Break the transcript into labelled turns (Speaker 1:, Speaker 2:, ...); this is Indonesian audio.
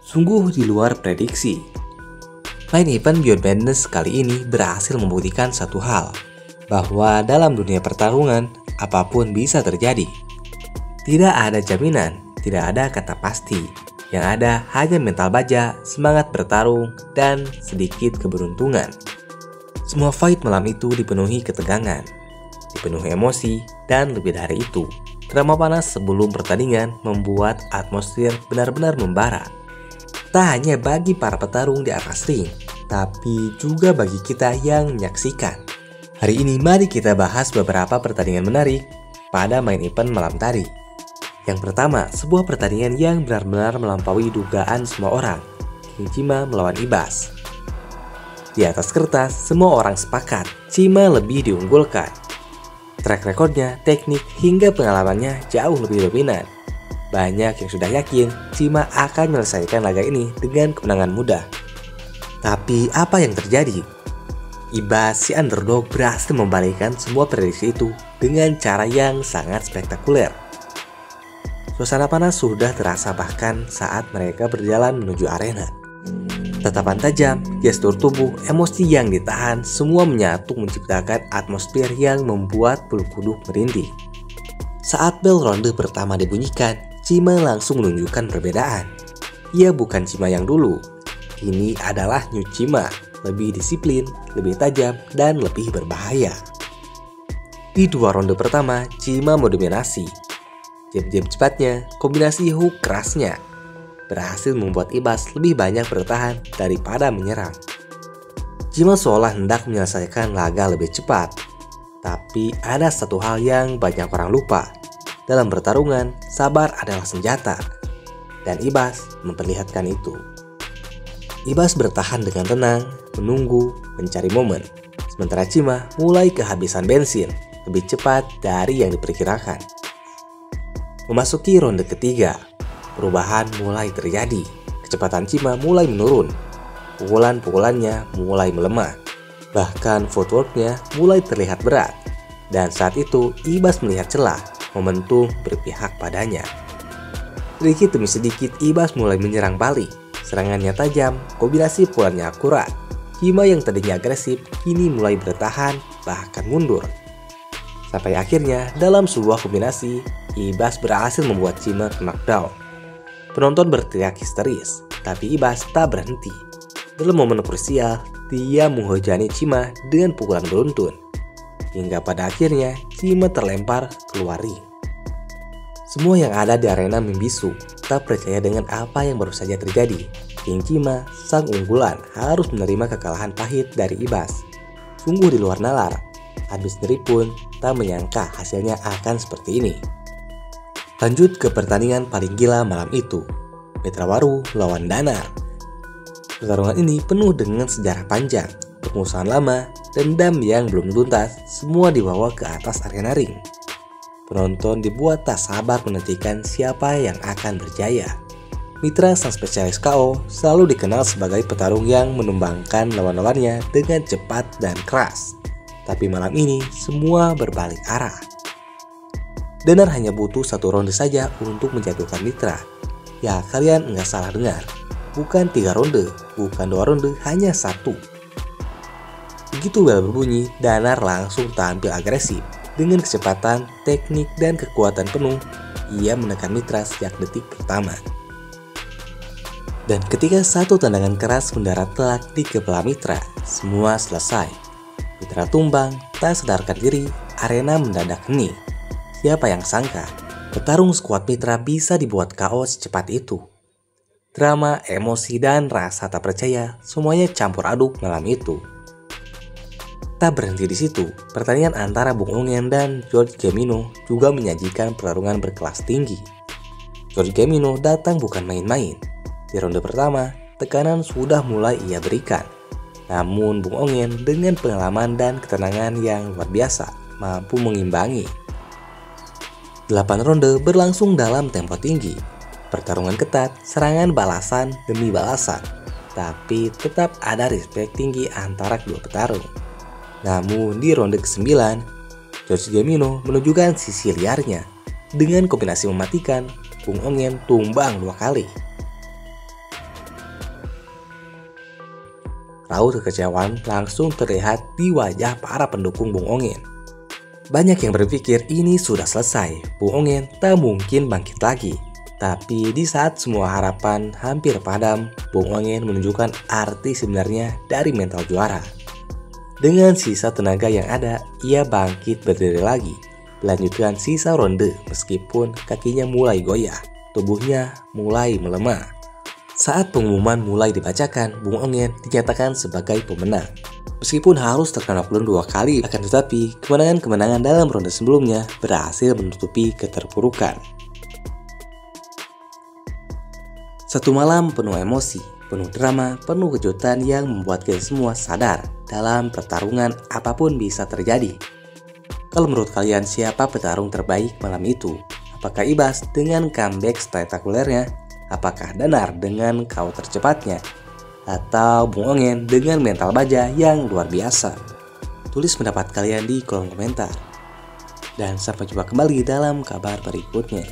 Speaker 1: Sungguh di luar prediksi. Main event Beyond Madness kali ini berhasil membuktikan satu hal, bahwa dalam dunia pertarungan, apapun bisa terjadi. Tidak ada jaminan, tidak ada kata pasti. Yang ada hanya mental baja, semangat bertarung, dan sedikit keberuntungan. Semua fight malam itu dipenuhi ketegangan, dipenuhi emosi, dan lebih dari itu, drama panas sebelum pertandingan membuat atmosfer benar-benar membara. Tak hanya bagi para petarung di atas ring, tapi juga bagi kita yang menyaksikan. Hari ini mari kita bahas beberapa pertandingan menarik pada main event malam tadi. Yang pertama, sebuah pertandingan yang benar-benar melampaui dugaan semua orang. King Cima melawan Ibas. Di atas kertas, semua orang sepakat Cima lebih diunggulkan. Track recordnya, teknik, hingga pengalamannya jauh lebih dominan. Banyak yang sudah yakin Cima akan menyelesaikan laga ini dengan kemenangan mudah. Tapi apa yang terjadi? Ibas, si underdog, berhasil membalikkan semua prediksi itu dengan cara yang sangat spektakuler. Suasana panas sudah terasa bahkan saat mereka berjalan menuju arena. Tatapan tajam, gestur tubuh, emosi yang ditahan, semua menyatu menciptakan atmosfer yang membuat bulu kuduk merinding. Saat bel ronde pertama dibunyikan, Cima langsung menunjukkan perbedaan. Ia bukan Cima yang dulu. Ini adalah New Cima, lebih disiplin, lebih tajam, dan lebih berbahaya. Di dua ronde pertama, Cima mendominasi. Jab-jab cepatnya, kombinasi hook kerasnya, berhasil membuat Ibas lebih banyak bertahan daripada menyerang. Cima seolah hendak menyelesaikan laga lebih cepat. Tapi ada satu hal yang banyak orang lupa. Dalam pertarungan, sabar adalah senjata. Dan Ibas memperlihatkan itu. Ibas bertahan dengan tenang, menunggu, mencari momen. Sementara Cima mulai kehabisan bensin, lebih cepat dari yang diperkirakan. Memasuki ronde ketiga, perubahan mulai terjadi. Kecepatan Cima mulai menurun. Pukulan-pukulannya mulai melemah. Bahkan footworknya mulai terlihat berat. Dan saat itu Ibas melihat celah, momentum berpihak padanya. Sedikit demi sedikit Ibas mulai menyerang balik. Serangannya tajam, kombinasi pukulannya akurat. Cima yang tadinya agresif kini mulai bertahan, bahkan mundur. Sampai akhirnya dalam sebuah kombinasi, Ibas berhasil membuat Cima knockdown. Penonton berteriak histeris, tapi Ibas tak berhenti. Dalam momen krusial, dia menghujani Cima dengan pukulan beruntun. Hingga pada akhirnya, Cima terlempar keluar ring. Semua yang ada di arena membisu, tak percaya dengan apa yang baru saja terjadi. King Cima, sang unggulan, harus menerima kekalahan pahit dari Ibas. Sungguh di luar nalar. Habis sendiri pun tak menyangka hasilnya akan seperti ini. Lanjut ke pertandingan paling gila malam itu, Mitra Waru lawan Danar. Pertarungan ini penuh dengan sejarah panjang, permusuhan lama, dendam yang belum tuntas, semua dibawa ke atas arena ring. Penonton dibuat tak sabar menantikan siapa yang akan berjaya. Mitra sang spesialis KO selalu dikenal sebagai petarung yang menumbangkan lawan-lawannya dengan cepat dan keras. Tapi malam ini semua berbalik arah. Danar hanya butuh satu ronde saja untuk menjatuhkan Mitra. Ya, kalian nggak salah dengar. Bukan 3 ronde, bukan 2 ronde, hanya 1. Begitu bel berbunyi, Danar langsung tampil agresif. Dengan kecepatan, teknik, dan kekuatan penuh, ia menekan Mitra sejak detik pertama. Dan ketika satu tendangan keras mendarat telak di kepala Mitra, semua selesai. Mitra tumbang, tak sadarkan diri, arena mendadak hening. Siapa yang sangka, petarung skuad Mitra bisa dibuat KO secepat itu. Drama, emosi, dan rasa tak percaya semuanya campur aduk malam itu. Tak berhenti di situ, pertandingan antara Bung Ongen dan George Gemino juga menyajikan pertarungan berkelas tinggi. George Gemino datang bukan main-main. Di ronde pertama, tekanan sudah mulai ia berikan. Namun Bung Ongen dengan pengalaman dan ketenangan yang luar biasa mampu mengimbangi. 8 ronde berlangsung dalam tempo tinggi. Pertarungan ketat, serangan balasan demi balasan. Tapi tetap ada respect tinggi antara kedua petarung. Namun di ronde ke-9, George Gemino menunjukkan sisi liarnya. Dengan kombinasi mematikan, Bung Ongen tumbang 2 kali. Raut kekecewaan langsung terlihat di wajah para pendukung Bung Ongen. Banyak yang berpikir ini sudah selesai, Bung Ongen tak mungkin bangkit lagi. Tapi di saat semua harapan hampir padam, Bung Ongen menunjukkan arti sebenarnya dari mental juara. Dengan sisa tenaga yang ada, ia bangkit berdiri lagi, melanjutkan sisa ronde meskipun kakinya mulai goyah, tubuhnya mulai melemah. Saat pengumuman mulai dibacakan, Bung Ongen dinyatakan sebagai pemenang. Meskipun harus terkena pukulan 2 kali, akan tetapi kemenangan-kemenangan dalam ronde sebelumnya berhasil menutupi keterpurukan. Satu malam penuh emosi, penuh drama, penuh kejutan yang membuat kita semua sadar dalam pertarungan apapun bisa terjadi. Kalau menurut kalian siapa petarung terbaik malam itu? Apakah Ibas dengan comeback spektakulernya? Apakah Danar dengan KO tercepatnya? Atau Bung Ongen dengan mental baja yang luar biasa? Tulis pendapat kalian di kolom komentar. Dan sampai jumpa kembali dalam kabar berikutnya.